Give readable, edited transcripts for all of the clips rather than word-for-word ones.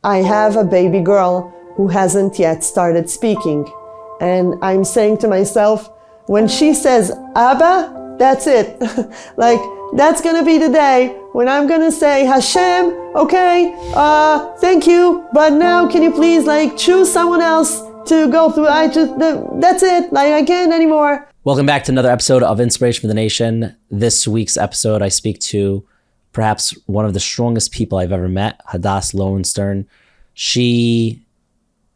I have a baby girl who hasn't yet started speaking. And I'm saying to myself, when she says, Abba, that's it. Like, that's gonna be the day when I'm gonna say, Hashem, okay, thank you, but now can you please choose someone else to go through? That's it, I can't anymore. Welcome back to another episode of Inspiration for the Nation. This week's episode, I speak to perhaps one of the strongest people I've ever met, Hadas Lowenstern. She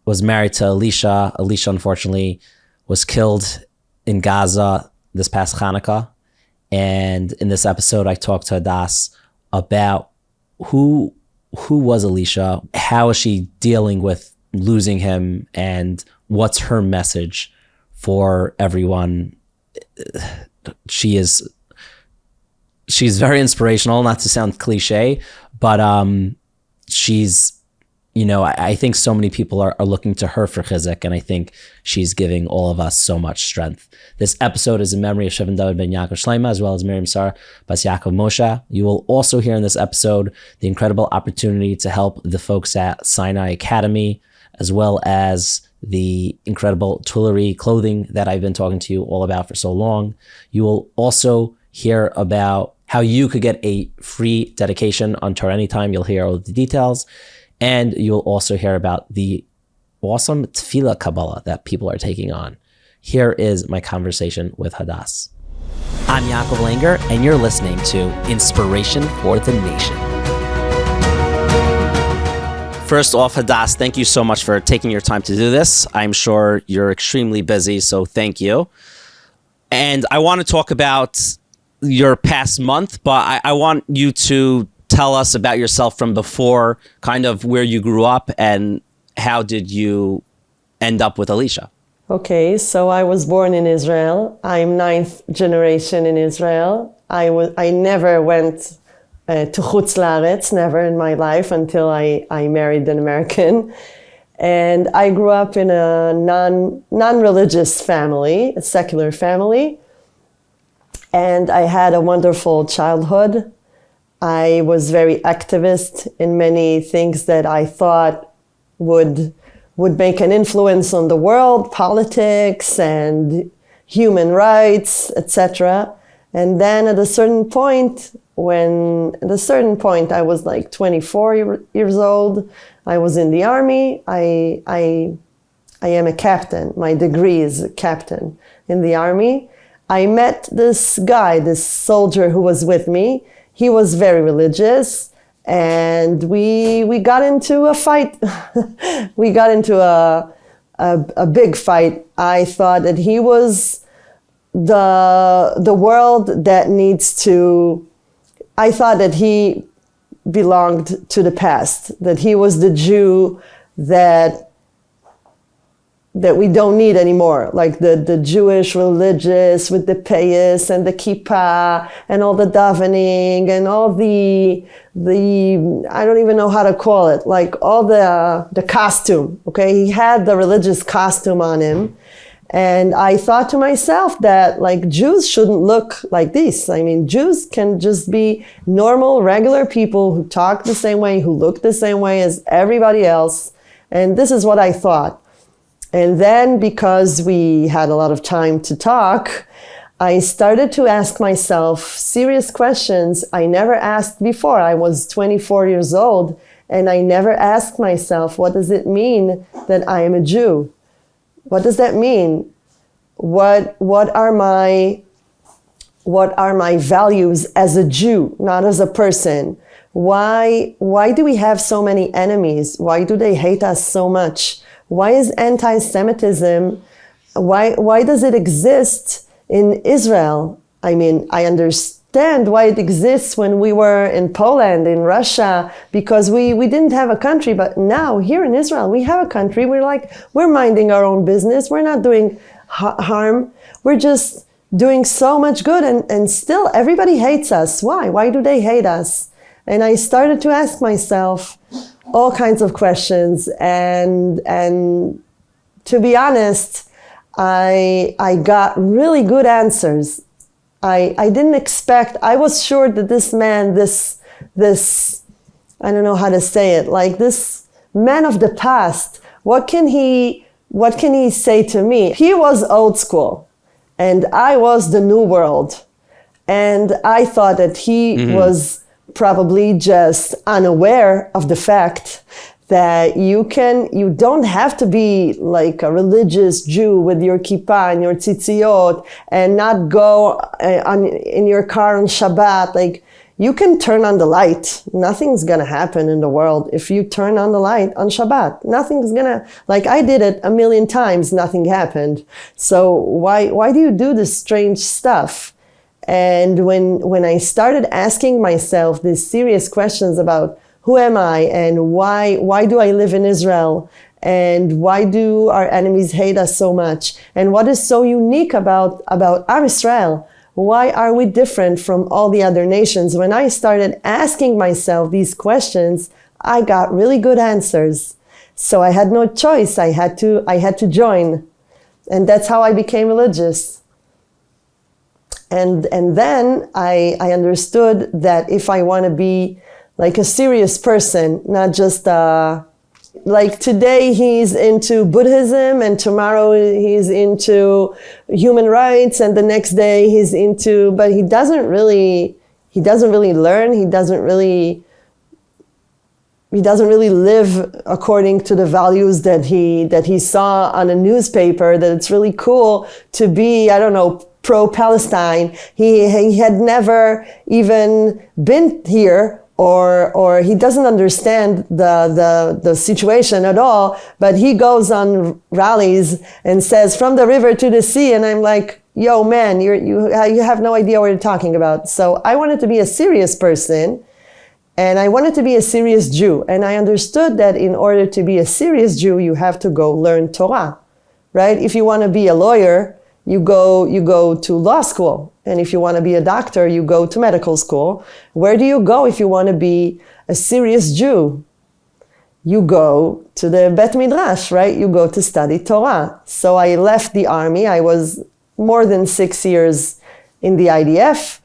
was married to Alisha. Alisha, unfortunately, was killed in Gaza this past Chanukah. And in this episode, I talked to Hadas about who was Alisha, how is she dealing with losing him, and what's her message for everyone. She's very inspirational, not to sound cliche, but she's, I think so many people are looking to her for chizuk, and I think she's giving all of us so much strength. This episode is in memory of Shevin David ben Yaakov Shleima, as well as Miriam Sarah Bas Yaakov Moshe. You will also hear in this episode the incredible opportunity to help the folks at Sinai Academy, as well as the incredible Tulare clothing that I've been talking to you all about for so long. You will also hear about how you could get a free dedication on TorahAnytime. You'll hear all of the details. And you'll also hear about the awesome tefillah Kabbalah that people are taking on. Here is my conversation with Hadas. I'm Yaakov Langer, and you're listening to Inspiration for the Nation. First off, Hadas, thank you so much for taking your time to do this. I'm sure you're extremely busy, so thank you. And I want to talk about your past month, but I want you to tell us about yourself from before, kind of where you grew up, and how did you end up with Alisha? Okay, so I was born in Israel. I'm 9th generation in Israel. I never went to Chutz La'aretz, never in my life, until I married an American. And I grew up in a non-religious family, a secular family. And I had a wonderful childhood. I was very activist in many things that I thought would make an influence on the world, politics and human rights, etc. And then at a certain point, I was like 24 years old, I was in the army. I am a captain. My degree is a captain in the army. I met this guy, this soldier who was with me. He was very religious, and we got into a fight. We got into a big fight. I thought that he was the world that needs to. I thought that he belonged to the past. That he was the Jew that we don't need anymore, like the Jewish religious with the payas and the kippah and all the davening and all the I don't even know how to call it, like all the costume, okay? He had the religious costume on him. And I thought to myself that Jews shouldn't look like this. I mean, Jews can just be normal, regular people who talk the same way, who look the same way as everybody else. And this is what I thought. And then, because we had a lot of time to talk, I started to ask myself serious questions I never asked before. I was 24 years old, and I never asked myself, what does it mean that I am a Jew? What does that mean? What are my values as a Jew, not as a person? Why do we have so many enemies? Why do they hate us so much? Why is anti-Semitism, why does it exist in Israel? I mean, I understand why it exists when we were in Poland, in Russia, because we didn't have a country, but now here in Israel, we have a country. We're minding our own business. We're not doing harm. We're just doing so much good, and still everybody hates us. Why? Why do they hate us? And I started to ask myself all kinds of questions, and to be honest, I got really good answers. I didn't expect, I was sure that this man, this I don't know how to say it, like this man of the past. What can he say to me? He was old school and I was the new world. And I thought that he was probably just unaware of the fact that you don't have to be like a religious Jew with your kippah and your tzitziot and not go in your car on Shabbat. Like, you can turn on the light. Nothing's gonna happen in the world if you turn on the light on Shabbat. Nothing's gonna, like I did it 1,000,000 times, nothing happened. So why do you do this strange stuff? And when I started asking myself these serious questions about who am I and why do I live in Israel and why do our enemies hate us so much and what is so unique about Am Israel? Why are we different from all the other nations? When I started asking myself these questions, I got really good answers. So I had no choice. I had to join. And that's how I became religious. And then I understood that if I want to be like a serious person, not just like today he's into Buddhism and tomorrow he's into human rights and the next day he's into, but he doesn't really learn. He doesn't really live according to the values that he saw on a newspaper, that it's really cool to be, I don't know, pro-Palestine. He had never even been here or he doesn't understand the situation at all, but he goes on rallies and says from the river to the sea, and I'm like, yo man, you have no idea what you're talking about. So I wanted to be a serious person and I wanted to be a serious Jew, and I understood that in order to be a serious Jew you have to go learn Torah, right? If you want to be a lawyer, you go to law school. And if you want to be a doctor, you go to medical school. Where do you go if you want to be a serious Jew? You go to the Bet Midrash, right? You go to study Torah. So I left the army. I was more than 6 years in the IDF.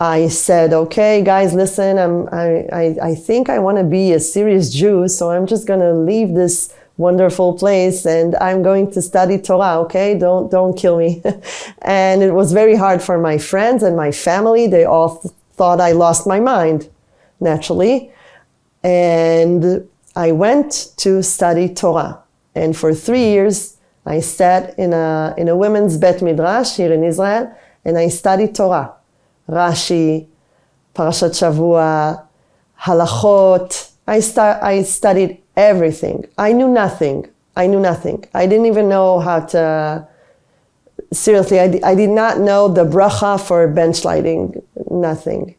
I said, okay, guys, listen, I think I want to be a serious Jew, so I'm just going to leave this wonderful place and I'm going to study Torah, okay? Don't kill me. And it was very hard for my friends and my family. They all thought I lost my mind, naturally. And I went to study Torah. And for 3 years, I sat in a women's Bet Midrash here in Israel, and I studied Torah. Rashi, Parashat Shavua, Halachot. I studied everything. I knew nothing. I didn't even know how to, seriously, I did not know the bracha for bench sliding, nothing.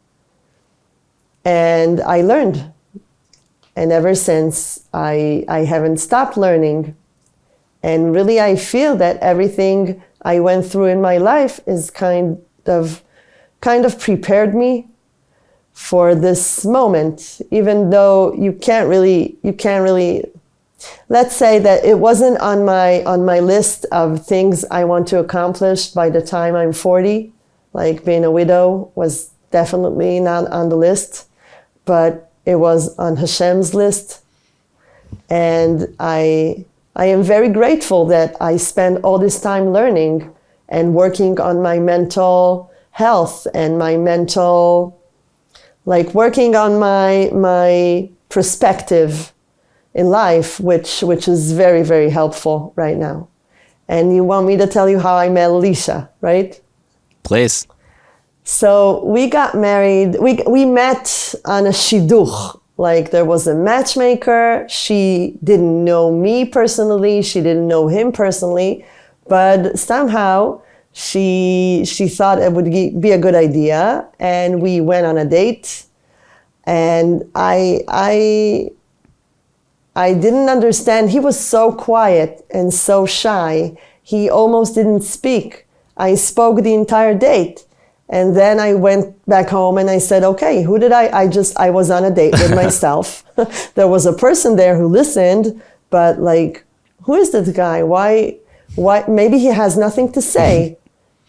And I learned. And ever since, I haven't stopped learning. And really, I feel that everything I went through in my life is kind of prepared me for this moment, even though you can't really, let's say that it wasn't on my list of things I want to accomplish by the time I'm 40, like being a widow was definitely not on the list, but it was on Hashem's list. And I am very grateful that I spent all this time learning and working on my mental health and my mental, like working on my perspective in life, which is very, very helpful right now. And you want me to tell you how I met Alisha, right? Please. So we got married. We met on a shidduch. Like there was a matchmaker. She didn't know me personally. She didn't know him personally, but somehow she thought it would be a good idea, and we went on a date. And I didn't understand. He was so quiet and so shy. He almost didn't speak. I spoke the entire date. And then I went back home and I said, okay, who did I was on a date with myself. There was a person there who listened, but like, who is this guy? Why, maybe he has nothing to say.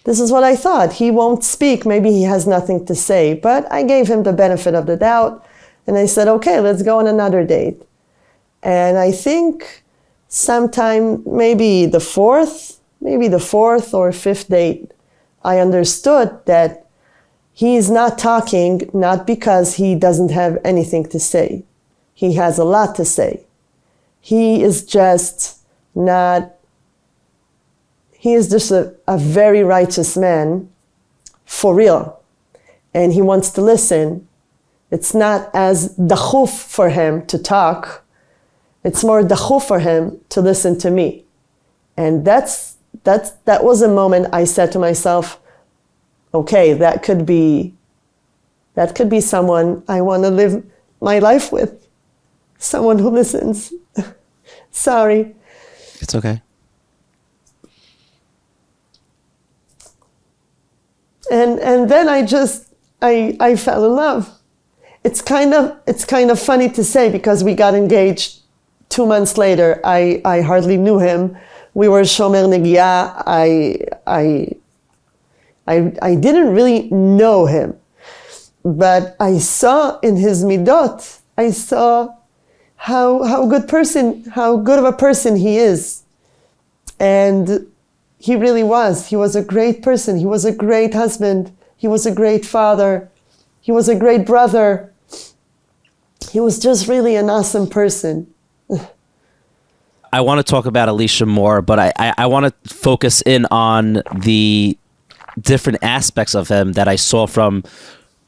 This is what I thought. He won't speak. Maybe he has nothing to say. But I gave him the benefit of the doubt. And I said, okay, let's go on another date. And I think sometime, maybe the fourth or fifth date, I understood that he is not talking, not because he doesn't have anything to say. He has a lot to say. He is just a very righteous man, for real. And he wants to listen. It's not as dachuf for him to talk. It's more dachuf for him to listen to me. And that was a moment I said to myself, okay, that could be someone I want to live my life with. Someone who listens. Sorry. It's okay. And then I fell in love. It's kind of funny to say because we got engaged 2 months later. I hardly knew him. We were shomer negiah. I didn't really know him, but I saw in his midot, I saw how good of a person he is. And he really was. He was a great person. He was a great husband. He was a great father. He was a great brother. He was just really an awesome person. I want to talk about Alisha more, but I want to focus in on the different aspects of him that I saw from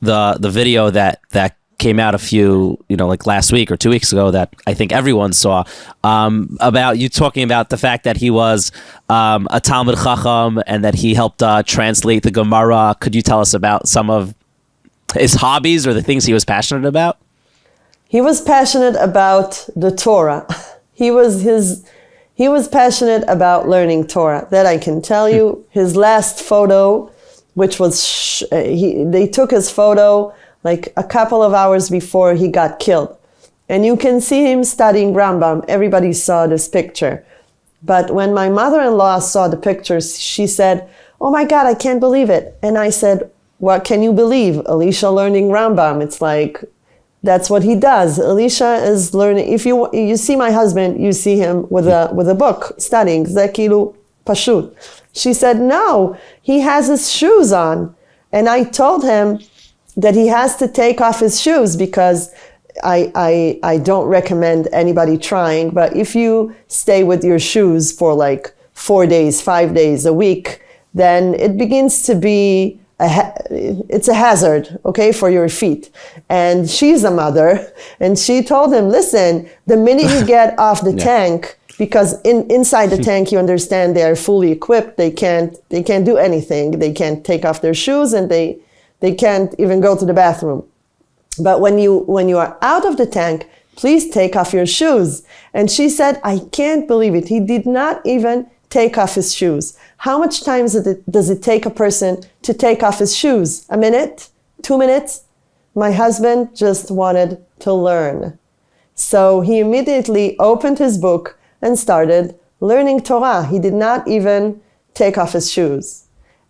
the video that came out a few, like last week or 2 weeks ago that I think everyone saw, about you talking about the fact that he was a Talmud Chacham and that he helped translate the Gemara. Could you tell us about some of his hobbies or the things he was passionate about? He was passionate about the Torah. He was passionate about learning Torah. That I can tell you. His last photo, which was, they took his photo like a couple of hours before he got killed. And you can see him studying Rambam. Everybody saw this picture. But when my mother-in-law saw the pictures, she said, "Oh my God, I can't believe it." And I said, "What can you believe? Alisha learning Rambam." It's like, that's what he does. Alisha is learning. If you see my husband, you see him with a book studying. Zekilu Pashut. She said, "No, he has his shoes on." And I told him that he has to take off his shoes because I don't recommend anybody trying. But if you stay with your shoes for like 4 days, 5 days, a week, then it begins to be it's a hazard, okay, for your feet. And she's a mother, and she told him, "Listen, the minute you get off the tank, because inside the tank, you understand, they are fully equipped. They can't do anything. They can't take off their shoes, and they can't even go to the bathroom. But when you are out of the tank, please take off your shoes." And she said, "I can't believe it. He did not even take off his shoes." How much time does it take a person to take off his shoes? A minute? 2 minutes? My husband just wanted to learn. So he immediately opened his book and started learning Torah. He did not even take off his shoes.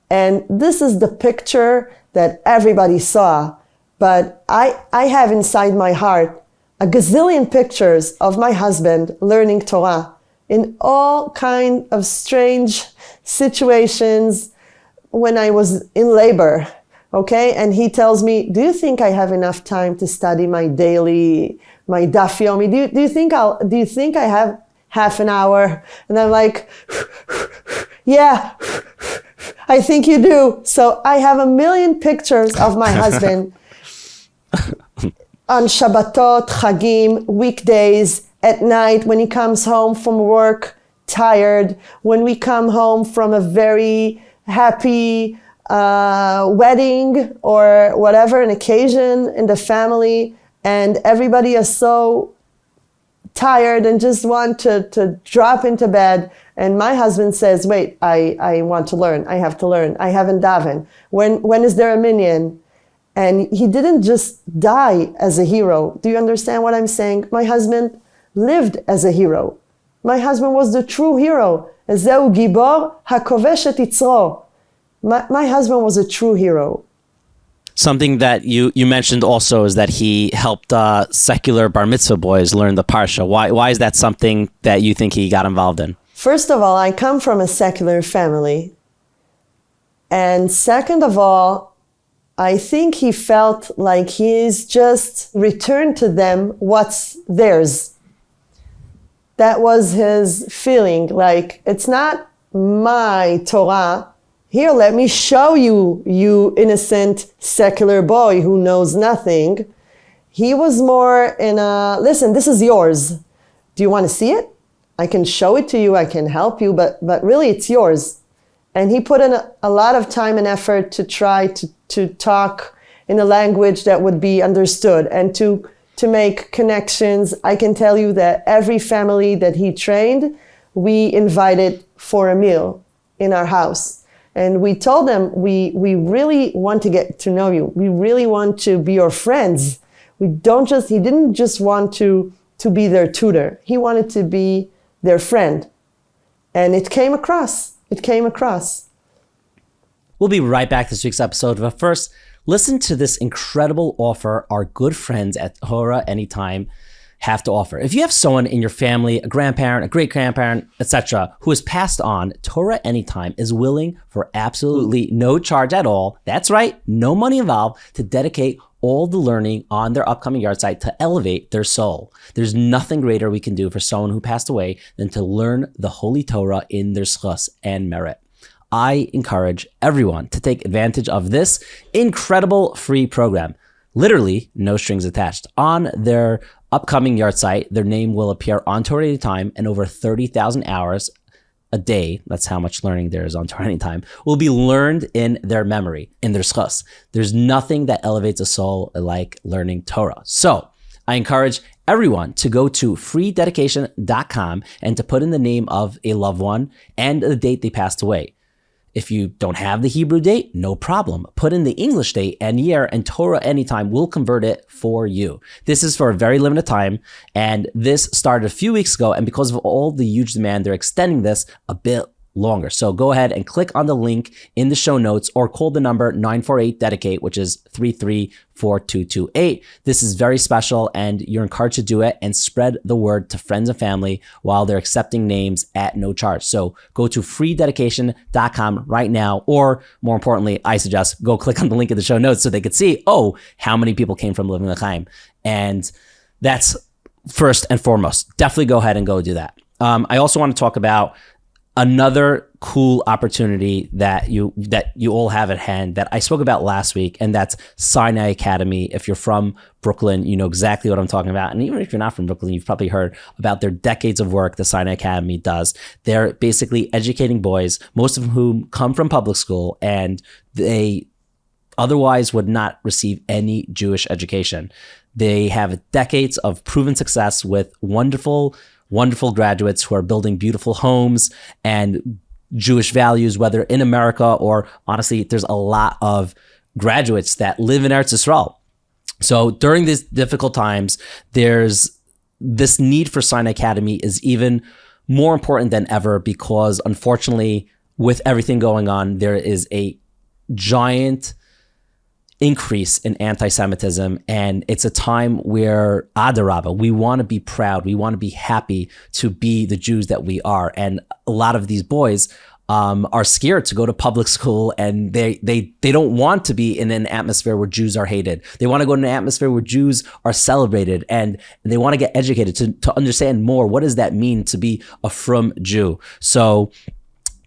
And this is the picture that everybody saw. But I have inside my heart a gazillion pictures of my husband learning Torah in all kind of strange situations when I was in labor, okay? And he tells me, "Do you think I have enough time to study my daf yomi? Do you think I have half an hour?" And I'm like, "Yeah, I think you do." So I have a million pictures of my husband on Shabbatot, Chagim, weekdays, at night when he comes home from work, tired, when we come home from a very happy wedding or whatever, an occasion in the family, and everybody is so tired and just want to drop into bed. And my husband says, "Wait, I want to learn. I have to learn. I haven't daven. When is there a minyan?" And he didn't just die as a hero. Do you understand what I'm saying? My husband lived as a hero. My husband was the true hero. Ezeu gibor hakovesh et yitzro. My husband was a true hero. Something that you mentioned also is that he helped secular bar mitzvah boys learn the parsha. Why is that something that you think he got involved in? First of all, I come from a secular family. And second of all, I think he felt like he's just returned to them what's theirs. That was his feeling, like, it's not my Torah. Here, let me show you, you innocent secular boy who knows nothing. He was more in a, listen, this is yours. Do you want to see it? I can show it to you, I can help you, but really it's yours. And he put in a lot of time and effort to try to talk in a language that would be understood and to make connections. I can tell you that every family that he trained, we invited for a meal in our house. And we told them, we really want to get to know you. We really want to be your friends. He didn't just want to be their tutor. He wanted to be their friend. And it came across. We'll be right back this week's episode, but first, listen to this incredible offer our good friends at TorahAnytime have to offer. If you have someone in your family, a grandparent, a great-grandparent, etc., who has passed on, TorahAnytime is willing for absolutely no charge at all, that's right, no money involved, to dedicate all the learning on their upcoming yard site to elevate their soul. There's nothing greater we can do for someone who passed away than to learn the Holy Torah in their schus and merit. I encourage everyone to take advantage of this incredible free program. Literally, no strings attached. On their upcoming yard site, their name will appear on TorahAnytime, and over 30,000 hours a day, that's how much learning there is on TorahAnytime, will be learned in their memory, in their schus. There's nothing that elevates a soul like learning Torah. So I encourage everyone to go to freededication.com and to put in the name of a loved one and the date they passed away. If you don't have the Hebrew date, no problem. Put in the English date and year, and TorahAnytime will convert it for you. This is for a very limited time, and this started a few weeks ago, and because of all the huge demand, they're extending this a bit longer. So go ahead and click on the link in the show notes or call the number 948-DEDICATE, which is 334228. This is very special, and you're encouraged to do it and spread the word to friends and family while they're accepting names at no charge. So go to freededication.com right now, or more importantly, I suggest go click on the link in the show notes so they could see, oh, how many people came from Living L'Chaim. And that's first and foremost. Definitely go ahead and go do that. I also want to talk about another cool opportunity that you all have at hand that I spoke about last week, and that's Sinai Academy. If you're from Brooklyn, you know exactly what I'm talking about. And even if you're not from Brooklyn, you've probably heard about their decades of work the Sinai Academy does. They're basically educating boys, most of whom come from public school, and they otherwise would not receive any Jewish education. They have decades of proven success with wonderful graduates who are building beautiful homes and Jewish values, whether in America or honestly, there's a lot of graduates that live in Eretz Yisrael. So during these difficult times, there's this need for Sinai Academy is even more important than ever because unfortunately, with everything going on, there is a giant increase in anti-Semitism, and it's a time where Adarabah, we want to be proud, we want to be happy to be the Jews that we are, and a lot of these boys are scared to go to public school, and they don't want to be in an atmosphere where Jews are hated. They want to go in an atmosphere where Jews are celebrated, and they want to get educated to understand more. What does that mean to be a frum Jew? So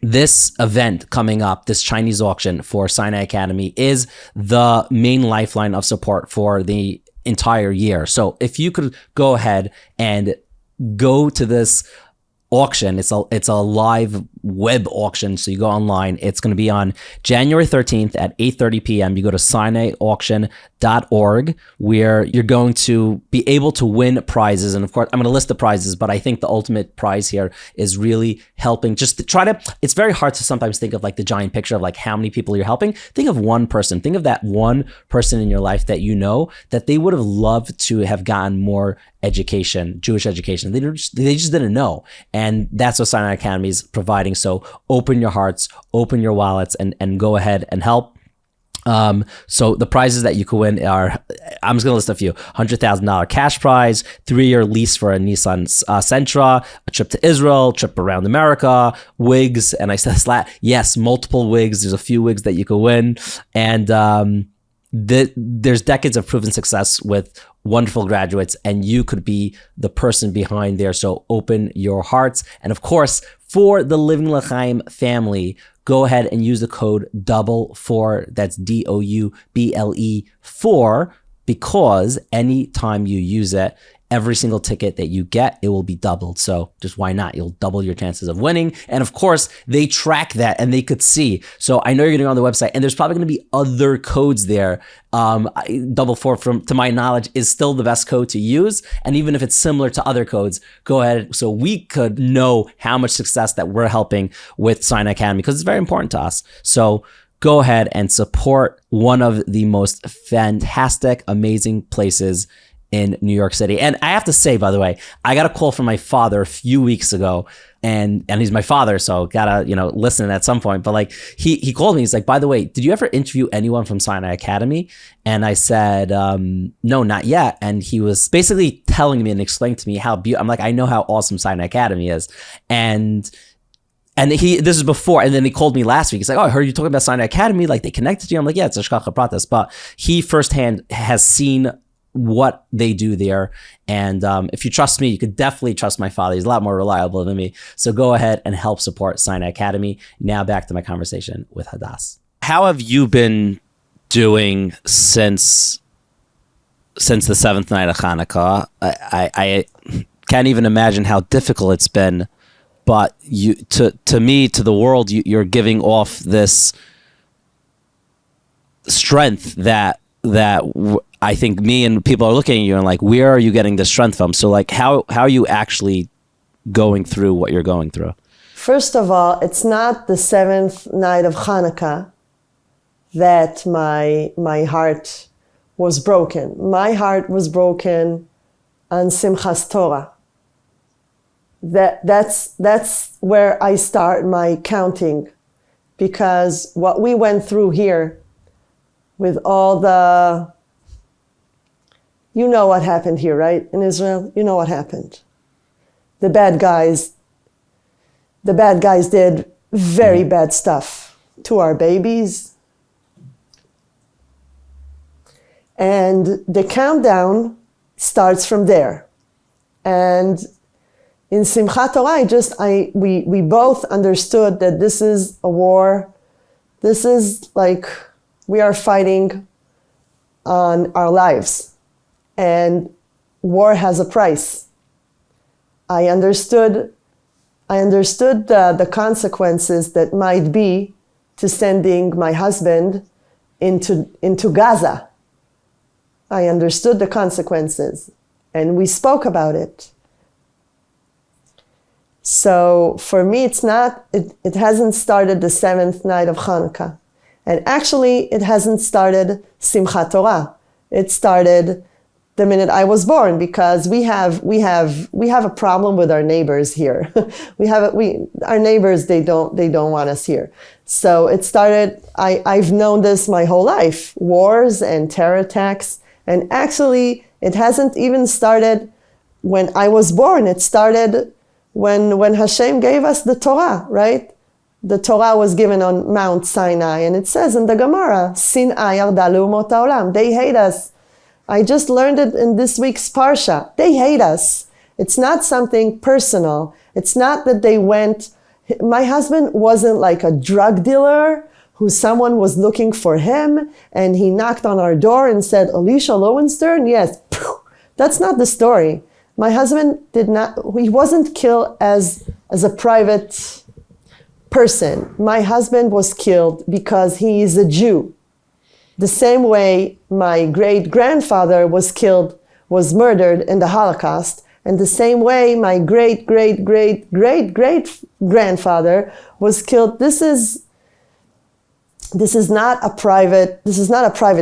this event coming up, this Chinese auction for Sinai Academy, is the main lifeline of support for the entire year. So if you could go ahead and go to this auction, it's a live web auction, so you go online. It's going to be on January 13th at 8:30 p.m. You go to sinaiauction.org, where you're going to be able to win prizes. And of course, I'm going to list the prizes, but I think the ultimate prize here is really helping just to try to, it's very hard to sometimes think of like the giant picture of like how many people you're helping. Think of one person. Think of that one person in your life that you know that they would have loved to have gotten more education, Jewish education. They just didn't know. And that's what Sinai Academy is providing. So open your hearts, open your wallets, and go ahead and help. So the prizes that you could win are, I'm just going to list a few: $100,000 cash prize, 3-year lease for a Nissan Sentra, a trip to Israel, trip around America, wigs. And I said, yes, multiple wigs. There's a few wigs that you could win. And there's decades of proven success with wonderful graduates, and you could be the person behind there. So open your hearts. And of course, for the Living L'Chaim family, go ahead and use the code DOUBLE4. That's DOUBLE 4, because anytime you use it, every single ticket that you get, it will be doubled. So just why not? You'll double your chances of winning. And of course, they track that and they could see. So I know you're going to go on the website, and there's probably going to be other codes there. Double 4, to my knowledge, is still the best code to use. And even if it's similar to other codes, go ahead so we could know how much success that we're helping with Sinai Academy, because it's very important to us. So go ahead and support one of the most fantastic, amazing places in New York City. And I have to say, by the way, I got a call from my father a few weeks ago, and he's my father, so gotta, listen at some point. But like, he called me, he's like, by the way, did you ever interview anyone from Sinai Academy? And I said, no, not yet. And he was basically telling me and explaining to me how I'm like, I know how awesome Sinai Academy is. And this is before, and then he called me last week. He's like, oh, I heard you talking about Sinai Academy, like they connected you. I'm like, yeah, it's a shkacha pratas. But he firsthand has seen what they do there. And if you trust me, you could definitely trust my father. He's a lot more reliable than me. So go ahead and help support Sinai Academy. Now back to my conversation with Hadas. How have you been doing since the seventh night of Chanukah? I can't even imagine how difficult it's been. But to me, to the world, you're giving off this strength that I think me and people are looking at you and like, where are you getting this strength from? So like, how are you actually going through what you're going through? First of all, it's not the seventh night of Chanukah that my heart was broken. My heart was broken on Simchas Torah. That's where I start my counting, because what we went through here with all the, you know what happened here, right? In Israel, you know what happened. The bad guys did very bad stuff to our babies. And the countdown starts from there. And in Simchat Torah, we both understood that this is a war. This is like, we are fighting on our lives. And war has a price. I understood the consequences that might be to sending my husband into Gaza. I understood the consequences, and we spoke about it. So for me, it hasn't started the seventh night of Chanukah. And actually, it hasn't started Simchat Torah. It started the minute I was born, because we have a problem with our neighbors here. Our neighbors, they don't want us here. So it started, I've known this my whole life, wars and terror attacks. And actually, it hasn't even started when I was born. It started when Hashem gave us the Torah, right? The Torah was given on Mount Sinai, and it says in the Gemara, Sinai yarda le'umot ha'olam. They hate us. I just learned it in this week's Parsha. They hate us. It's not something personal. It's not that they went, my husband wasn't like a drug dealer who someone was looking for him and he knocked on our door and said, Alisha Lowenstern? Yes. That's not the story. My husband he wasn't killed as a private person. My husband was killed because he is a Jew. The same way my great-grandfather was murdered in the Holocaust, and the same way my great-great-great-great-grandfather was killed. This is not a private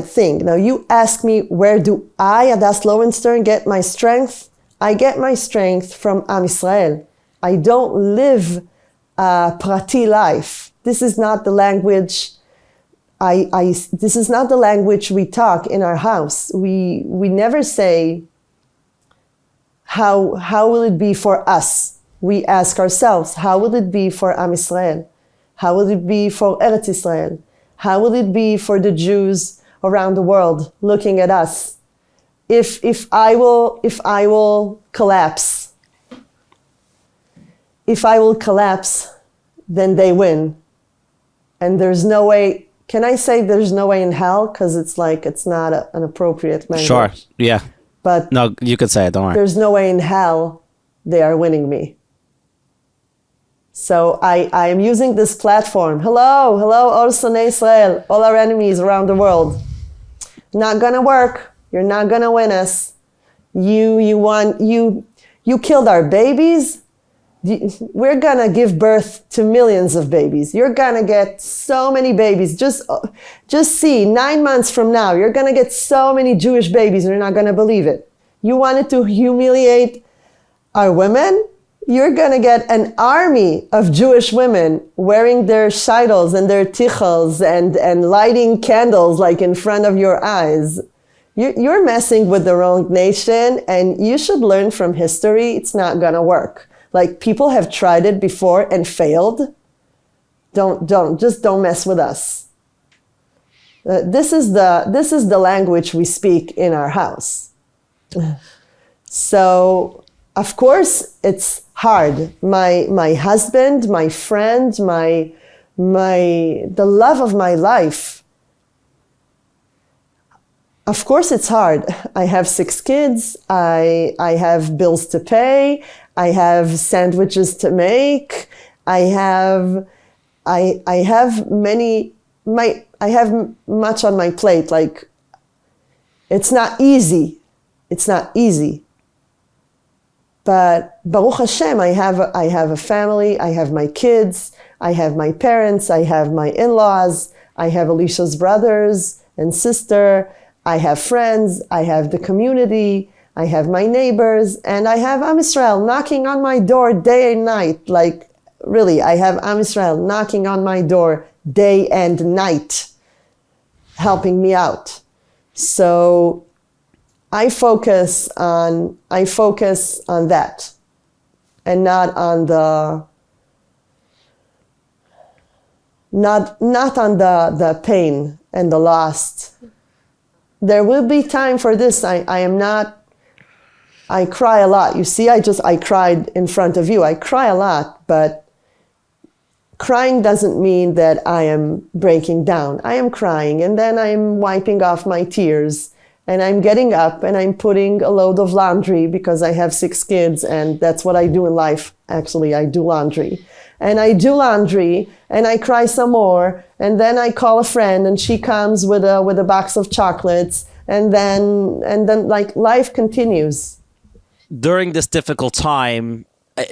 thing. Now you ask me, where do I, Hadas Lowenstern, get my strength? I get my strength from Am Yisrael. I don't live a prati life. This is not the language. this is not the language we talk in our house. We never say, how will it be for us? We ask ourselves, how will it be for Am Yisrael? How will it be for Eretz Yisrael? How will it be for the Jews around the world looking at us? If I will collapse, then they win. And there's no way, can I say there's no way in hell? Because it's like, it's not an appropriate language. Sure, yeah. But no, you could say it, don't worry. There's no way in hell they are winning me. So I am using this platform. Hello, all Sinai Israel, all our enemies around the world. Not gonna work. You're not gonna win us. You killed our babies. We're gonna give birth to millions of babies. You're gonna get so many babies. Just see, 9 months from now, you're gonna get so many Jewish babies and you're not gonna believe it. You wanted to humiliate our women? You're gonna get an army of Jewish women wearing their shidels and their tichels and lighting candles like in front of your eyes. You're messing with the wrong nation, and you should learn from history. It's not gonna work. Like, people have tried it before and failed. Don't mess with us. This is the language we speak in our house. So, of course, it's hard. My husband, my friend, the love of my life. Of course, it's hard. I have 6 kids. I have bills to pay. I have sandwiches to make. I have much on my plate. Like, it's not easy. It's not easy. But Baruch Hashem, I have a family. I have my kids. I have my parents. I have my in-laws. I have Alisha's brothers and sister. I have friends. I have the community. I have my neighbors, and I have Am Yisrael knocking on my door day and night. Like, really, I have Am Yisrael knocking on my door day and night, helping me out. So I focus on that, and not on the pain and the loss. There will be time for this. I cry a lot. You see, I cried in front of you. I cry a lot, but crying doesn't mean that I am breaking down. I am crying, and then I'm wiping off my tears, and I'm getting up, and I'm putting a load of laundry because I have 6 kids, and that's what I do in life. Actually, I do laundry. And I do laundry, and I cry some more, and then I call a friend, and she comes with a box of chocolates, and then like, life continues. During this difficult time,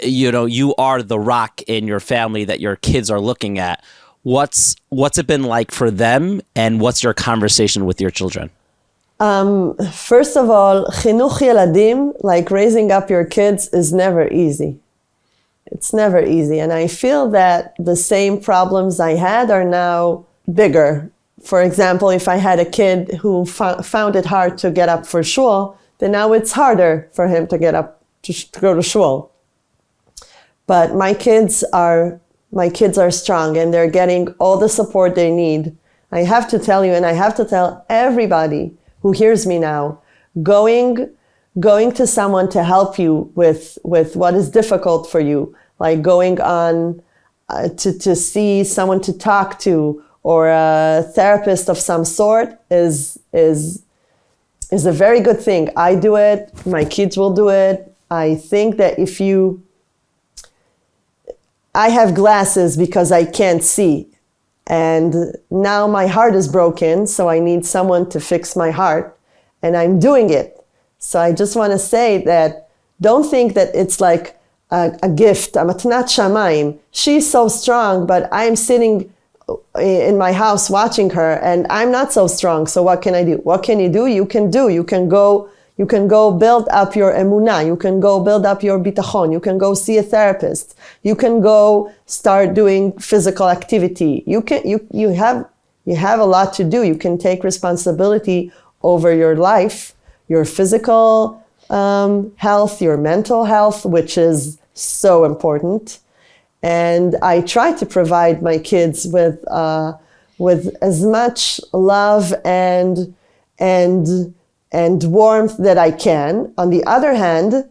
you are the rock in your family that your kids are looking at. What's it been like for them, and what's your conversation with your children? First of all, chinuch yeladim, like raising up your kids, is never easy. It's never easy. And I feel that the same problems I had are now bigger. For example, if I had a kid who found it hard to get up for shul, then now it's harder for him to get up to go to shul. But my kids are strong, and they're getting all the support they need. I have to tell you, and I have to tell everybody who hears me now, going to someone to help you with what is difficult for you, like going on to see someone to talk to, or a therapist of some sort, is a very good thing. I do it. My kids will do it. I think that I have glasses because I can't see. And now my heart is broken, so I need someone to fix my heart. And I'm doing it. So I just want to say that don't think that it's like a gift, a matnat shamayim. She's so strong, but I'm sitting in my house watching her, and I'm not so strong. So what can I do? What can you do? You can go build up your emunah. You can go build up your bitachon. You can go see a therapist. You can go start doing physical activity. You You have a lot to do. You can take responsibility over your life, your physical health, your mental health, which is so important. And I try to provide my kids with as much love and warmth that I can. On the other hand,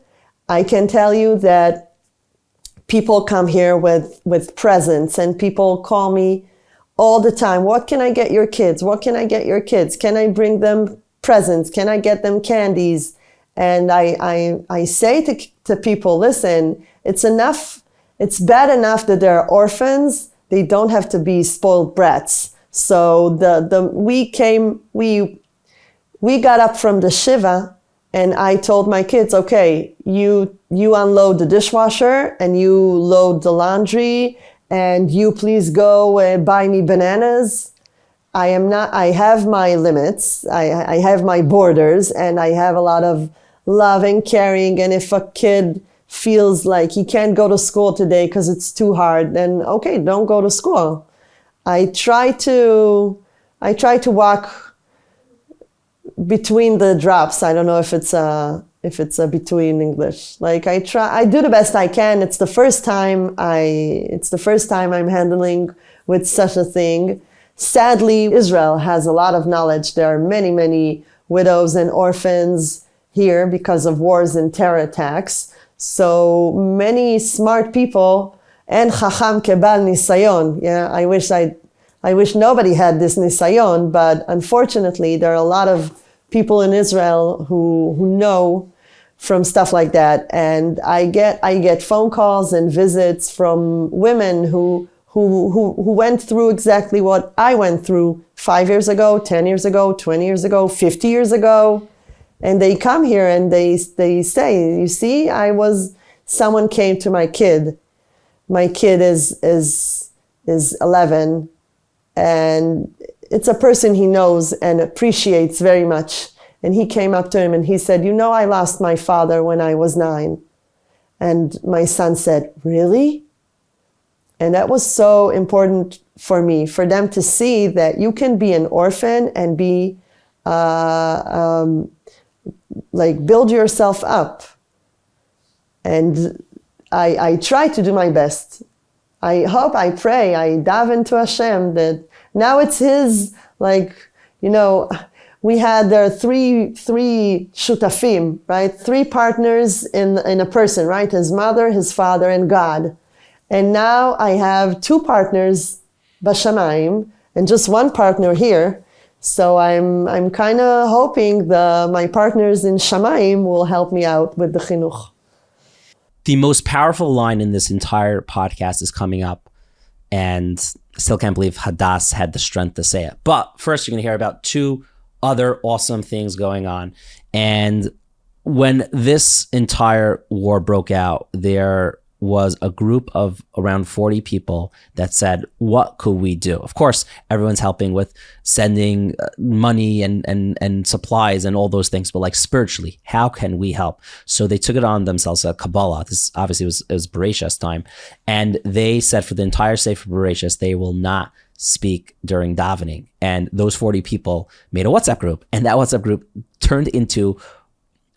I can tell you that people come here with presents, and people call me all the time. What can I get your kids? What can I get your kids? Can I bring them presents? Can I get them candies? And I say to people, listen, it's enough. It's bad enough that they're orphans. They don't have to be spoiled brats. So we got up from the Shiva, and I told my kids, okay, you unload the dishwasher and you load the laundry, and you please go buy me bananas. I have my limits. I have my borders, and I have a lot of love and caring. And if a kid feels like he can't go to school today because it's too hard, then okay, don't go to school. I try to walk between the drops. I don't know if it's a between English. Like I do the best I can. It's the first time I'm handling with such a thing. Sadly, Israel has a lot of knowledge. There are many, many widows and orphans here because of wars and terror attacks. So many smart people, and chacham kebal nisayon. Yeah, I wish nobody had this nisayon, but unfortunately, there are a lot of people in Israel who know from stuff like that. And I get phone calls and visits from women who went through exactly what I went through 5 years ago, 10 years ago, 20 years ago, 50 years ago. And they come here and they say, you see, someone came to my kid. My kid is 11, and it's a person he knows and appreciates very much. And he came up to him and he said, you know, I lost my father when I was 9. And my son said, really? And that was so important for me, for them to see that you can be an orphan and be like build yourself up. And I try to do my best. I hope, I pray, I daven to Hashem that now it's his, like, you know, there are three shutafim, right? 3 partners in a person, right? His mother, his father, and God. And now I have 2 partners, Bashamayim, and just 1 partner here. So I'm kind of hoping my partners in Shamayim will help me out with the chinuch. The most powerful line in this entire podcast is coming up, and I still can't believe Hadas had the strength to say it. But first, you're going to hear about 2 other awesome things going on. And when this entire war broke out, there was a group of around 40 people that said, what could we do? Of course, everyone's helping with sending money and supplies and all those things, but like spiritually, how can we help? So they took it on themselves, Kabbalah. This obviously was Bereshis time. And they said for the entire Sefer Bereshis, they will not speak during davening. And those 40 people made a WhatsApp group, and that WhatsApp group turned into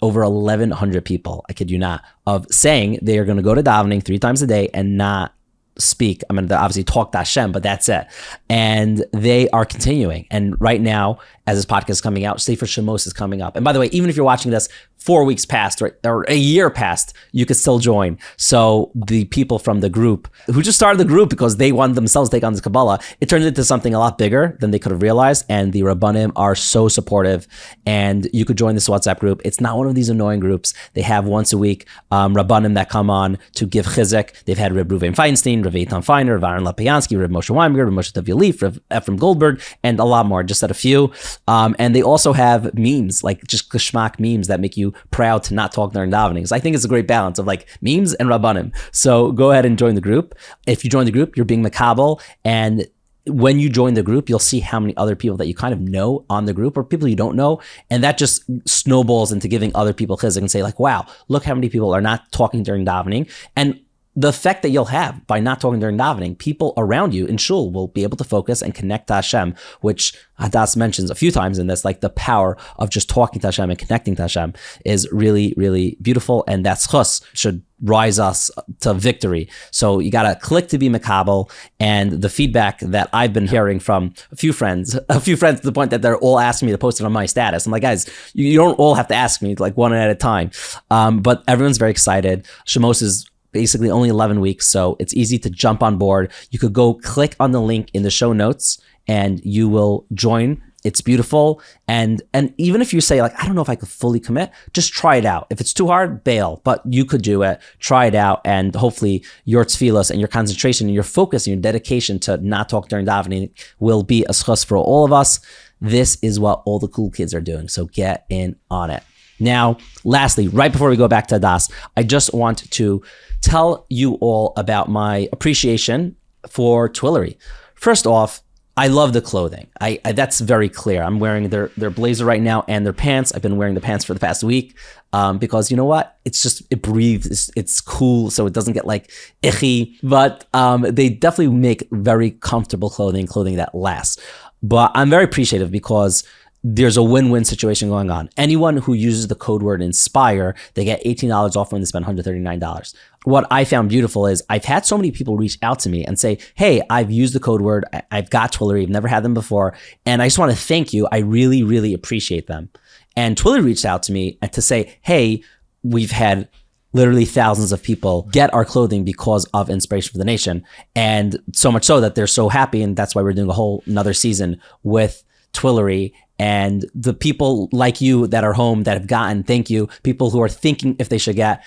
over 1,100 people, I kid you not, of saying they are going to go to davening 3 times a day and not speak. I mean, they obviously talk to Hashem, but that's it. And they are continuing. And right now, as this podcast is coming out, Sefer Shemos is coming up. And by the way, even if you're watching this 4 weeks past or a year past, you could still join. So the people from the group who just started the group because they wanted themselves to take on this Kabbalah, it turned into something a lot bigger than they could have realized. And the Rabbanim are so supportive. And you could join this WhatsApp group. It's not one of these annoying groups. They have once a week Rabbanim that come on to give chizuk. They've had Reb Ruvain Feinstein, Rav Eitan Feiner, Rav Aaron Lapiansky, Rav Moshe Weinberger, Rav Moshe Davi Leaf, Rav Ephraim Goldberg, and a lot more, just at a few. And they also have memes, like just geschmack memes that make you proud to not talk during davening. So I think it's a great balance of like memes and Rabbanim. So go ahead and join the group. If you join the group, you're being makabel, and when you join the group, you'll see how many other people that you kind of know on the group or people you don't know. And that just snowballs into giving other people chizuk and say like, wow, look how many people are not talking during davening. And the effect that you'll have by not talking during davening, people around you in shul will be able to focus and connect to Hashem, which Hadas mentions a few times in this, like the power of just talking to Hashem and connecting to Hashem is really, really beautiful. And that schus should rise us to victory. So you got to click to be makabel. And the feedback that I've been hearing from a few friends to the point that they're all asking me to post it on my status. I'm like, guys, you don't all have to ask me, like one at a time. But everyone's very excited. Shemos is basically only 11 weeks, so it's easy to jump on board. You could go click on the link in the show notes and you will join. It's beautiful. And even if you say like, I don't know if I could fully commit, just try it out. If it's too hard, bail, but you could do it. Try it out. And hopefully your tefillos and your concentration and your focus and your dedication to not talk during davening will be a schus for all of us. This is what all the cool kids are doing. So get in on it. Now, lastly, right before we go back to Hadas, I just want to tell you all about my appreciation for Twillery. First off, I love the clothing. I that's very clear. I'm wearing their blazer right now and their pants. I've been wearing the pants for the past week because you know what? It breathes. It's cool, so it doesn't get like icky. But they definitely make very comfortable clothing that lasts. But I'm very appreciative because there's a win-win situation going on. Anyone who uses the code word INSPIRE, they get $18 off when they spend $139. What I found beautiful is I've had so many people reach out to me and say, hey, I've used the code word. I've got Twillery. I've never had them before. And I just want to thank you. I really, really appreciate them. And Twillery reached out to me and to say, hey, we've had literally thousands of people get our clothing because of Inspiration for the Nation. And so much so that they're so happy. And that's why we're doing a whole another season with Twillery. And the people like you that are home that have gotten, thank you. People who are thinking if they should get,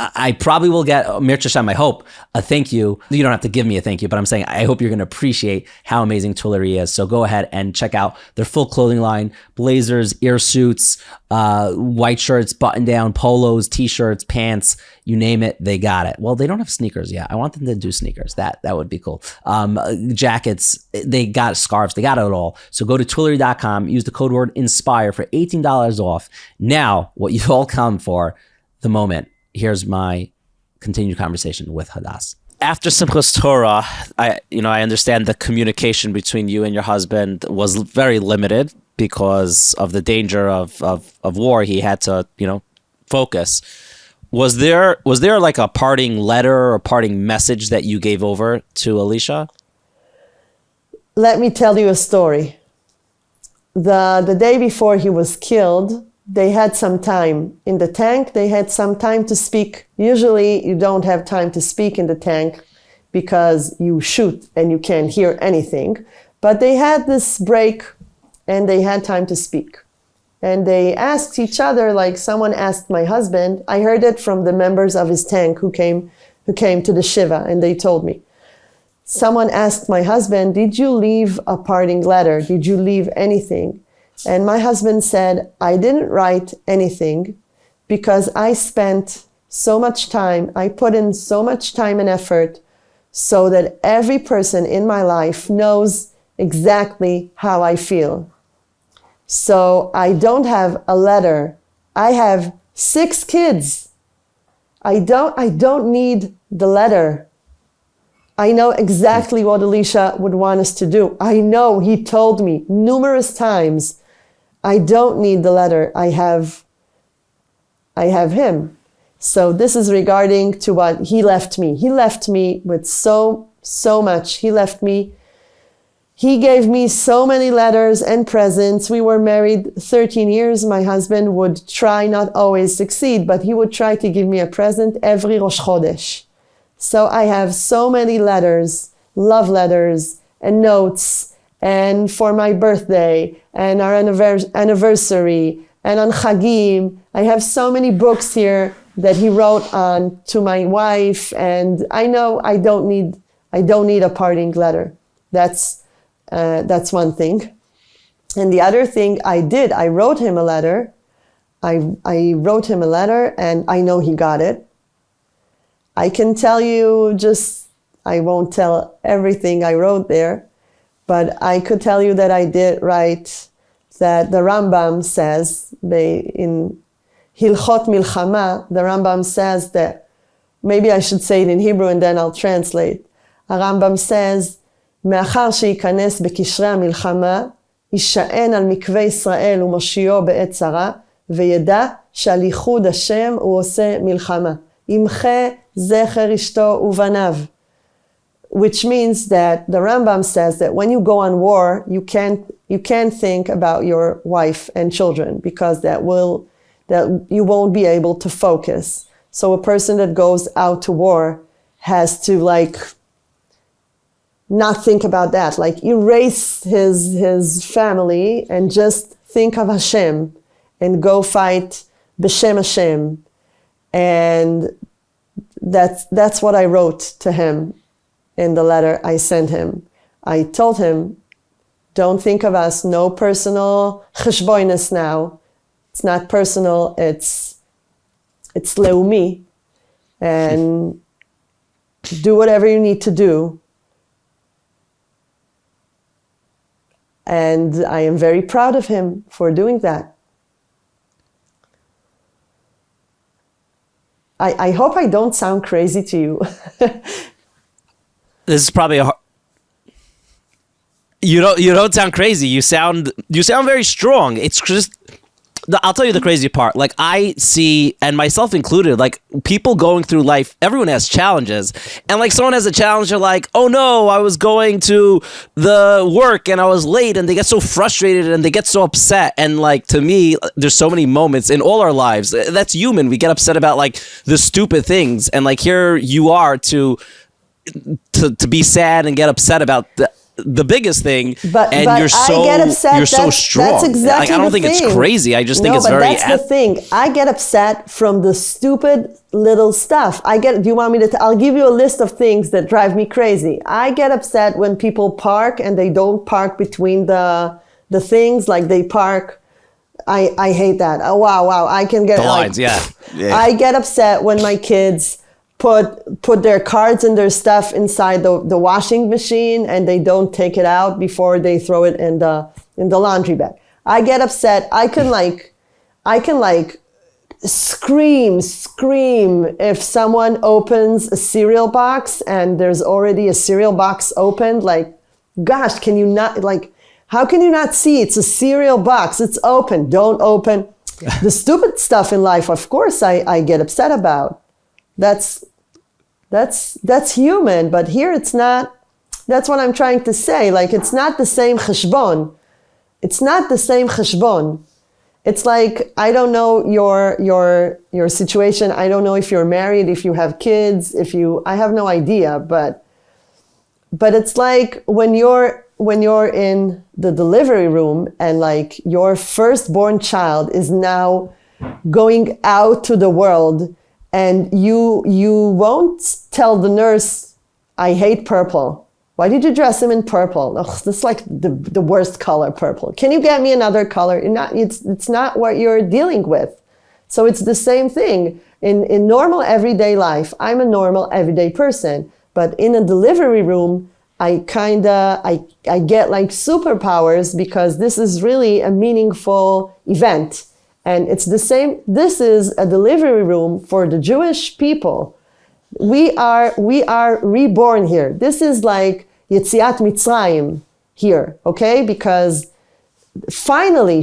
I probably will get, Mir Hashem, I hope, a thank you. You don't have to give me a thank you, but I'm saying I hope you're going to appreciate how amazing Twillery is. So go ahead and check out their full clothing line, blazers, ear suits, white shirts, button down, polos, t-shirts, pants, you name it, they got it. Well, they don't have sneakers yet. I want them to do sneakers. That would be cool. Jackets, they got scarves, they got it all. So go to Twillery.com, use the code word INSPIRE for $18 off. Now, what you've all come for, the moment. Here's my continued conversation with Hadas. After Simchas Torah, I understand the communication between you and your husband was very limited because of the danger of war. He had to, focus. Was there like a parting letter or parting message that you gave over to Alisha? Let me tell you a story. The day before he was killed, they had some time in the tank. They had some time to speak. Usually you don't have time to speak in the tank because you shoot and you can't hear anything. But they had this break and they had time to speak. And they asked each other, like someone asked my husband, I heard it from the members of his tank who came to the Shiva, and they told me. Someone asked my husband, did you leave a parting letter? Did you leave anything? And my husband said, I didn't write anything because I spent so much time, I put in so much time and effort so that every person in my life knows exactly how I feel. So I don't have a letter. I have 6 kids. I don't need the letter. I know exactly what Alisha would want us to do. I know he told me numerous times, I don't need the letter. I have him. So this is regarding to what he left me. He left me with so much. He gave me so many letters and presents. We were married 13 years. My husband would try, not always succeed, but he would try to give me a present every Rosh Chodesh. So I have so many letters, love letters and notes, and for my birthday and our anniversary and on Chagim. I have so many books here that he wrote on to my wife, and I know I don't need a parting letter. That's one thing. And the other thing I wrote him a letter. I wrote him a letter and I know he got it. I can tell you I won't tell everything I wrote there, but I could tell you that I did write that the Rambam says in Hilchot Milchama, the Rambam says that maybe I should say it in Hebrew and then I'll translate. הרמב"ם says, מאחר שייכנס בקשרי המלחמה, יישען על מקווה ישראל ומושיעו בעת צרה, וידע שעל ייחוד השם הוא עושה מלחמה. ימחה זכר אשתו ובניו. Which means that the Rambam says that when you go on war, you can't think about your wife and children because that you won't be able to focus. So a person that goes out to war has to not think about that, erase his family and just think of Hashem and go fight b'shem Hashem. And that's what I wrote to him in the letter I sent him. I told him, don't think of us, no personal cheshboinus now. It's not personal, it's leumi. And do whatever you need to do. And I am very proud of him for doing that. I hope I don't sound crazy to you. This is probably you don't sound crazy. You sound very strong. It's just, I'll tell you the crazy part. I see, and myself included, people going through life, everyone has challenges. And someone has a challenge, they're like, oh no, I was going to the work and I was late, and they get so frustrated and they get so upset. And to me, there's so many moments in all our lives. That's human. We get upset about the stupid things. And here you are to be sad and get upset about the biggest thing, but you're so strong. That's exactly I don't think it's crazy. I just think it's very. That's the thing. I get upset from the stupid little stuff. Do you want me to? I'll give you a list of things that drive me crazy. I get upset when people park and they don't park between the things, they park. I hate that. Oh wow! I can get the lines. Yeah. I get upset when my kids put their cards and their stuff inside the washing machine and they don't take it out before they throw it in the laundry bag. I get upset. I can scream if someone opens a cereal box and there's already a cereal box opened. Gosh, can you not, how can you not see it's a cereal box? It's open. Don't open. The stupid stuff in life, of course, I get upset about. That's human, but here it's not. That's what I'm trying to say. It's not the same cheshbon. It's not the same cheshbon. It's I don't know your situation. I don't know if you're married, if you have kids, I have no idea. But it's when you're in the delivery room and your firstborn child is now going out to the world. And you won't tell the nurse, I hate purple. Why did you dress him in purple? Ugh, this is the worst color, purple. Can you get me another color? It's not what you're dealing with. So it's the same thing. In normal everyday life, I'm a normal everyday person. But in a delivery room, I get superpowers because this is really a meaningful event. And it's the same. This is a delivery room for the Jewish people. We are reborn here. This is Yetziat Mitzrayim here, okay? Because finally,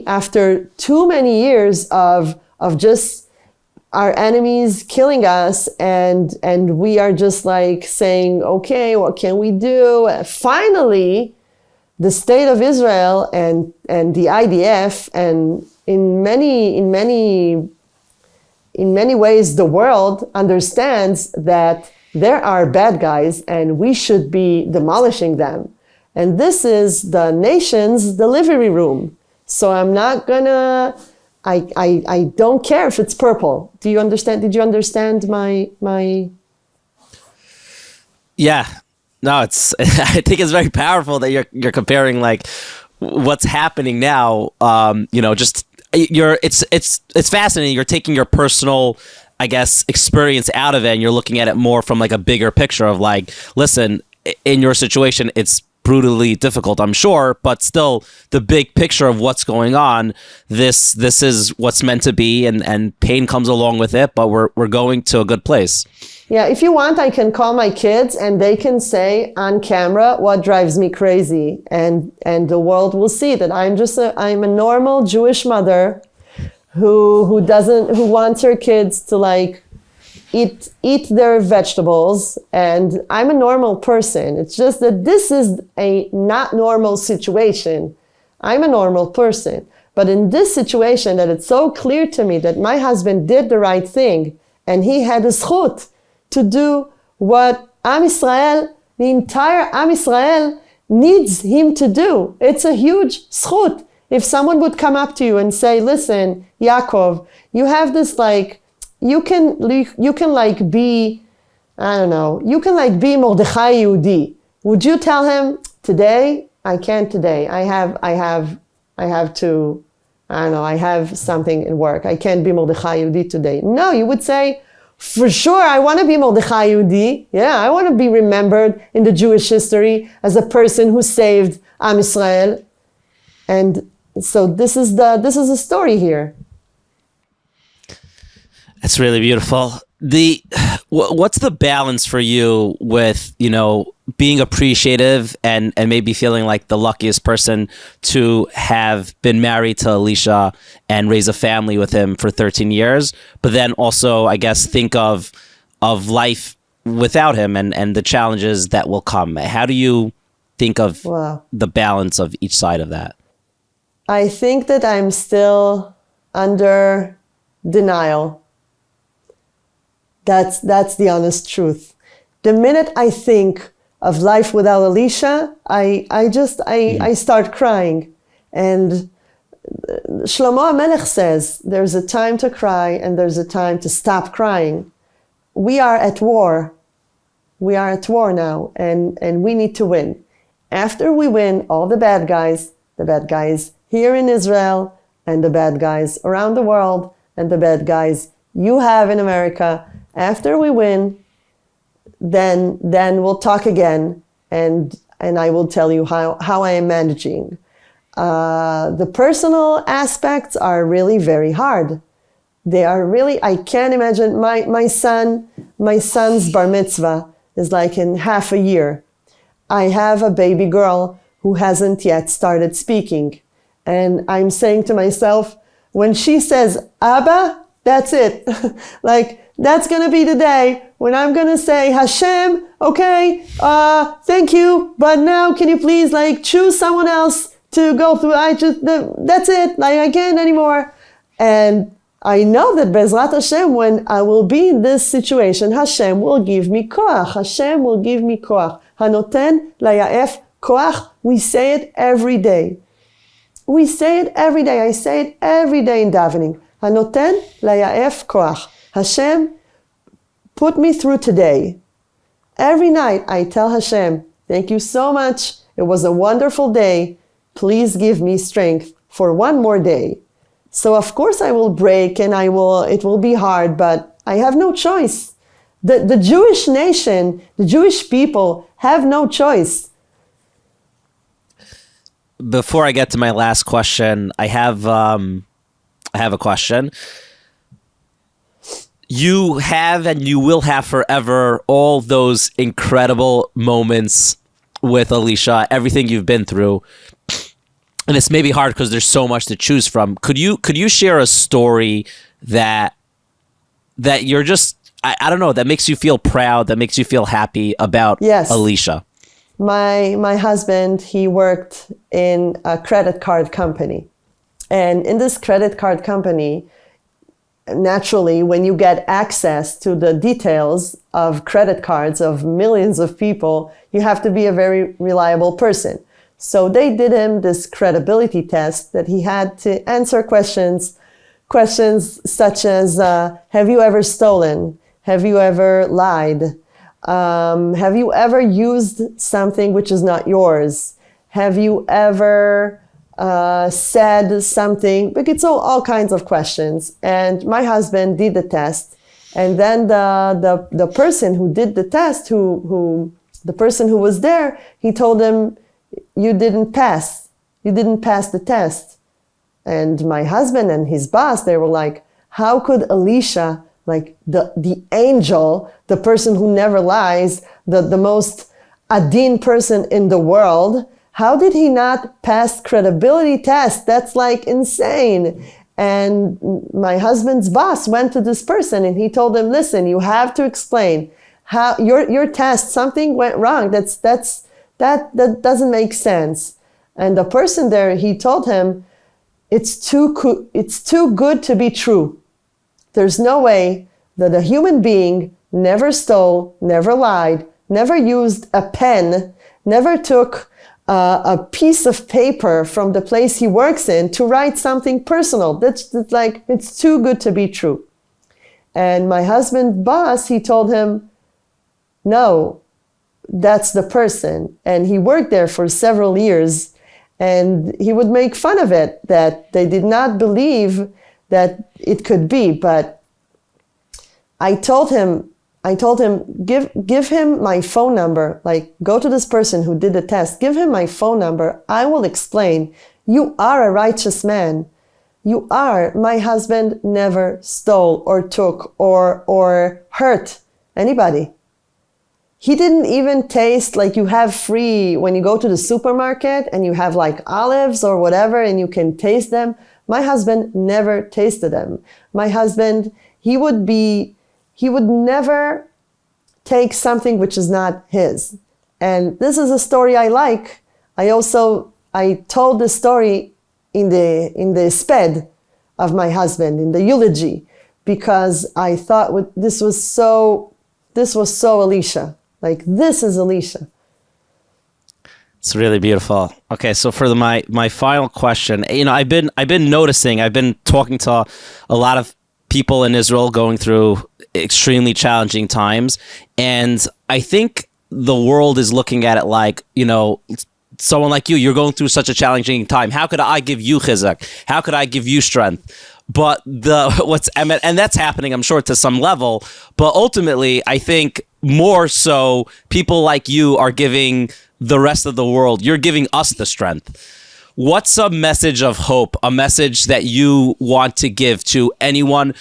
after too many years of just our enemies killing us, and we are just saying, okay, what can we do? Finally, the state of Israel and the IDF and in many ways, the world understands that there are bad guys and we should be demolishing them. And this is the nation's delivery room. So I'm not gonna, I don't care if it's purple. Do you understand? Did you understand my? Yeah. No, I think it's very powerful that you're comparing what's happening now. It's fascinating. You're taking your personal, I guess, experience out of it, and you're looking at it more from a bigger picture of listen, in your situation, it's brutally difficult, I'm sure, but still the big picture of what's going on, this is what's meant to be, and pain comes along with it, but we're going to a good place. Yeah, if you want, I can call my kids and they can say on camera what drives me crazy, and the world will see that I'm a normal Jewish mother who wants her kids to like eat their vegetables, and I'm a normal person. It's just that this is a not normal situation. I'm a normal person, but in this situation that it's so clear to me that my husband did the right thing and he had a zchut to do what Am Yisrael, the entire Am Yisrael needs him to do. It's a huge zchut. If someone would come up to you and say, listen, Yaakov, you have this like, you can like be, I don't know, you can like be Mordechai Yehudi. Would you tell him, today, I can't today. I have to, I don't know, I have something in work. I can't be Mordechai Yehudi today. No, you would say, for sure, I want to be Mordechai Yehudi. Yeah, I want to be remembered in the Jewish history as a person who saved Am Yisrael. And so this is the story here. It's really beautiful. What's the balance for you with, being appreciative and maybe feeling like the luckiest person to have been married to Alisha and raise a family with him for 13 years, but then also, I guess, think of life without him and the challenges that will come? How do you think of the balance of each side of that? I think that I'm still under denial. That's the honest truth. The minute I think of life without Alisha, I start crying. And Shlomo HaMelech says, there's a time to cry and there's a time to stop crying. We are at war. We are at war now, and we need to win. After we win, all the bad guys here in Israel, and the bad guys around the world, and the bad guys you have in America, after we win, then we'll talk again, and I will tell you how I am managing. The personal aspects are really very hard. They are really, I can't imagine, my son's bar mitzvah is like in half a year. I have a baby girl who hasn't yet started speaking. And I'm saying to myself, when she says, Abba, that's it. Like, that's going to be the day when I'm going to say, Hashem, okay, thank you, but now can you please like choose someone else to go through? That's it. Like, I can't anymore. And I know that Bezrat Hashem, when I will be in this situation, Hashem will give me koach. Hashem will give me koach. Hanoten laya'ef koach. We say it every day. We say it every day. I say it every day in davening. Hanoten laya'ef koach. Hashem, put me through today. Every night I tell Hashem, thank you so much. It was a wonderful day. Please give me strength for one more day. So of course I will break and it will be hard, but I have no choice. The Jewish nation, the Jewish people have no choice. Before I get to my last question, I have a question. You have and you will have forever all those incredible moments with Alisha, everything you've been through. And it's maybe hard because there's so much to choose from. Could you share a story that you're just, I don't know, that makes you feel proud, that makes you feel happy about Alisha? My husband, he worked in a credit card company. And in this credit card company, naturally, when you get access to the details of credit cards of millions of people, you have to be a very reliable person. So they did him this credibility test that he had to answer questions such as, have you ever stolen? Have you ever lied? Have you ever used something which is not yours? Have you ever said something? But it's all kinds of questions. And my husband did the test. And then the person who did the test, the person who was there, he told him, you didn't pass. You didn't pass the test. And my husband and his boss, they were like, how could Alisha, like the angel, the person who never lies, the most adin person in the world, how did he not pass credibility test? That's like insane. And my husband's boss went to this person and he told him, listen, you have to explain how your test, something went wrong. That doesn't make sense. And the person there, he told him, it's too good to be true. There's no way that a human being never stole, never lied, never used a pen, never took a piece of paper from the place he works in to write something personal. That's like, it's too good to be true. And my husband's boss, he told him, no, that's the person. And he worked there for several years. And he would make fun of it, that they did not believe that it could be. But I told him, give him my phone number. Like, go to this person who did the test. Give him my phone number. I will explain. You are a righteous man. You are. My husband never stole or took or hurt anybody. He didn't even taste, like you have free, when you go to the supermarket and you have like olives or whatever and you can taste them. My husband never tasted them. My husband, he would never take something which is not his. And this is a story I like. I told the story in the sped of my husband, in the eulogy, because I thought this was so Alisha. Like, this is Alisha. It's really beautiful. Okay, so for my final question, I've been noticing, I've been talking to a lot of people in Israel going through extremely challenging times, and I think the world is looking at it like, someone like you're going through such a challenging time. How could I give you chizuk? How could I give you strength? But and that's happening, I'm sure, to some level. But ultimately, I think more so, people like you are giving the rest of the world, you're giving us the strength. What's a message of hope, a message that you want to give to anyone?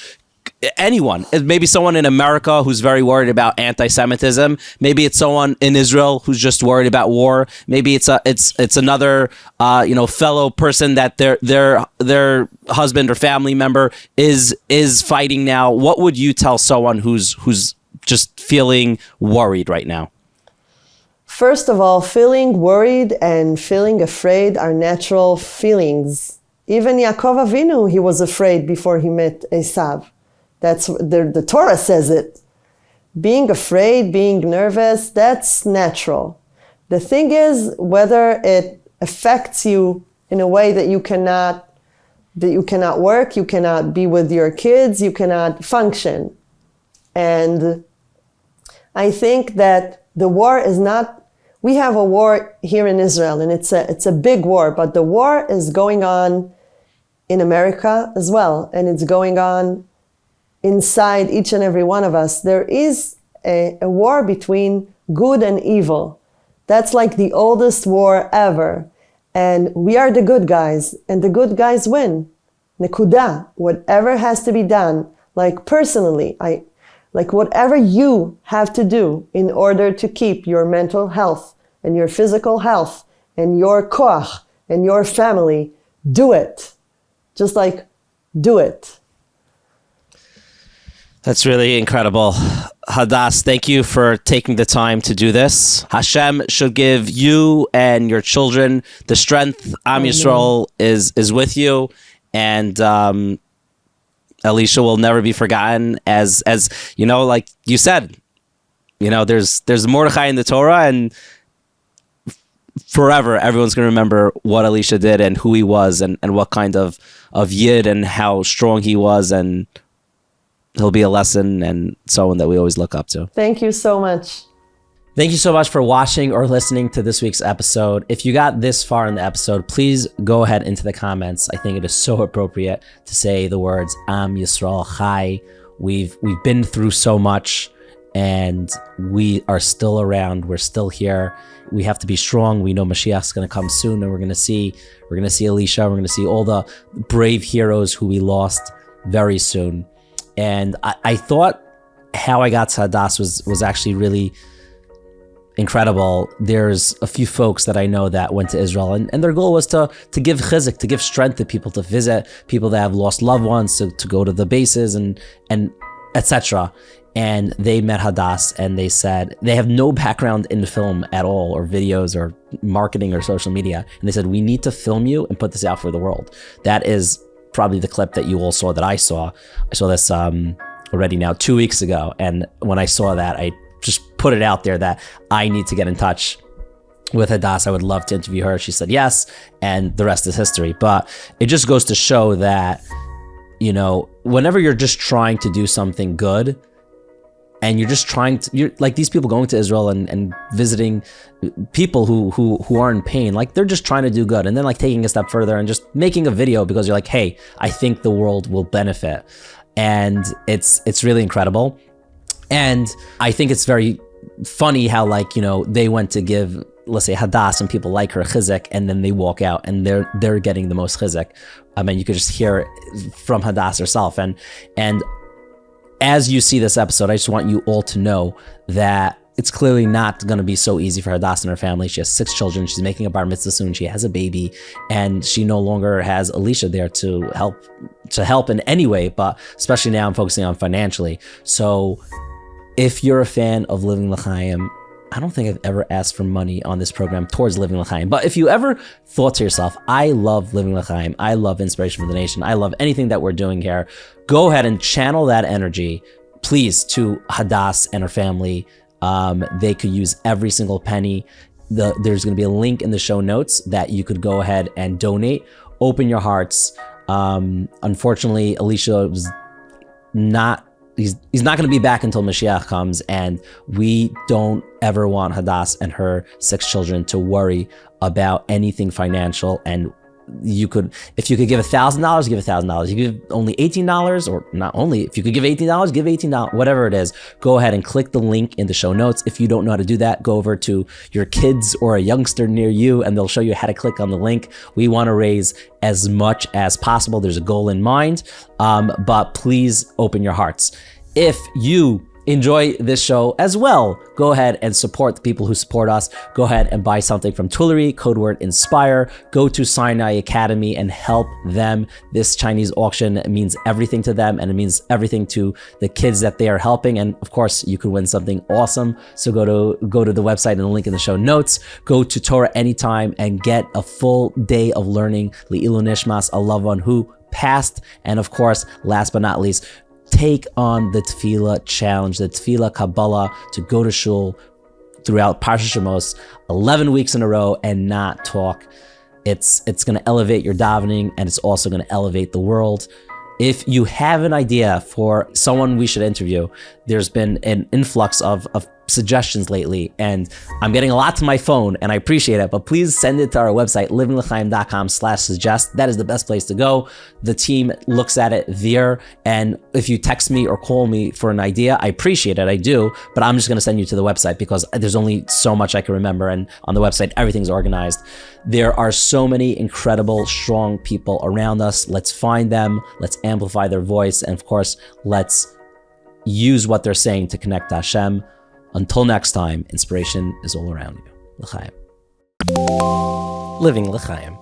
Maybe someone in America who's very worried about anti-Semitism. Maybe it's someone in Israel who's just worried about war. Maybe it's another fellow person that their husband or family member is fighting now. What would you tell someone who's just feeling worried right now? First of all, feeling worried and feeling afraid are natural feelings. Even Yaakov Avinu, he was afraid before he met Esav. That's the Torah says it. Being afraid, being nervous, that's natural. The thing is whether it affects you in a way that you cannot work, you cannot be with your kids, you cannot function. And I think that the war is not, we have a war here in Israel and it's a big war, but the war is going on in America as well. And it's going on inside each and every one of us. There is a war between good and evil. That's like the oldest war ever. And we are the good guys, and the good guys win. Nekuda. Whatever has to be done, like personally, like whatever you have to do in order to keep your mental health and your physical health and your koach and your family, do it. Just like, do it. That's really incredible. Hadas, thank you for taking the time to do this. Hashem should give you and your children the strength. Am Yisrael is with you. And Alisha will never be forgotten, as like you said, there's Mordechai in the Torah, and forever everyone's going to remember what Alisha did and who he was and what kind of yid and how strong he was, and he'll be a lesson and someone that we always look up to. Thank you so much. Thank you so much for watching or listening to this week's episode. If you got this far in the episode, please go ahead into the comments. I think it is so appropriate to say the words Am Yisrael Chai. We've been through so much, and we are still around. We're still here. We have to be strong. We know Mashiach's going to come soon, and we're going to see Alisha. We're going to see all the brave heroes who we lost very soon. And I thought how I got to Hadas was actually really incredible. There's a few folks that I know that went to Israel, and their goal was to give chizuk, to give strength to people, to visit people that have lost loved ones, to go to the bases and etc. And they met Hadas, and they said they have no background in film at all, or videos, or marketing, or social media. And they said, we need to film you and put this out for the world. That is probably the clip that you all saw that I saw. I saw this already now 2 weeks ago. And when I saw that, I just put it out there that I need to get in touch with Hadas. I would love to interview her. She said yes, and the rest is history. But it just goes to show that, you know, whenever you're just trying to do something good, and you're just you're like these people going to Israel and visiting people who are in pain, like they're just trying to do good, and then like taking a step further and just making a video because you're like, hey, I think the world will benefit. And it's really incredible. And I think it's very funny how, like, you know, they went to give, let's say, Hadas and people like her chizuk, and then they walk out and they're getting the most chizuk. I mean, you could just hear it from Hadas herself. And as you see this episode, I just want you all to know that it's clearly not going to be so easy for Hadas and her family. She has 6 children. She's making a bar mitzvah soon. She has a baby, and she no longer has Alisha there to help in any way, but especially now I'm focusing on financially. So if you're a fan of Living L'Chaim, I don't think I've ever asked for money on this program towards Living L'Chaim. But if you ever thought to yourself, I love Living L'Chaim, I love Inspiration for the Nation, I love anything that we're doing here, go ahead and channel that energy, please, to Hadas and her family. They could use every single penny. There's going to be a link in the show notes that you could go ahead and donate. Open your hearts. Unfortunately, Alisha was not. He's not going to be back until Mashiach comes, and we don't ever want Hadas and her 6 children to worry about anything financial. And if you could give $1,000, give $1,000. You give only $18, or not only, if you could give $18, give $18, whatever it is. Go ahead and click the link in the show notes. If you don't know how to do that, go over to your kids or a youngster near you, and they'll show you how to click on the link. We want to raise as much as possible. There's a goal in mind, but please open your hearts. If you enjoy this show as well, go ahead and support the people who support us. Go ahead and buy something from Tuileries, code word INSPIRE. Go to Sinai Academy and help them. This Chinese auction means everything to them, and it means everything to the kids that they are helping. And of course, you could win something awesome. So go to the website and the link in the show notes. Go to TorahAnytime and get a full day of learning. Le'ilu Nishmas, a loved one who passed. And of course, last but not least, take on the Tefillah challenge, the Tefillah Kabbalah, to go to shul throughout Parsha Shemos 11 weeks in a row and not talk. It's going to elevate your davening, and it's also going to elevate the world. If you have an idea for someone we should interview, there's been an influx of suggestions lately, and I'm getting a lot to my phone, and I appreciate it, but please send it to our website, livingl'chaim.com/suggest. That is the best place to go. The team looks at it there, and if you text me or call me for an idea, I appreciate it, I do, but I'm just going to send you to the website because there's only so much I can remember, and on the website, everything's organized. There are so many incredible, strong people around us. Let's find them, let's amplify their voice, and of course, let's use what they're saying to connect to Hashem. Until next time, inspiration is all around you. L'chaim. Living L'chaim.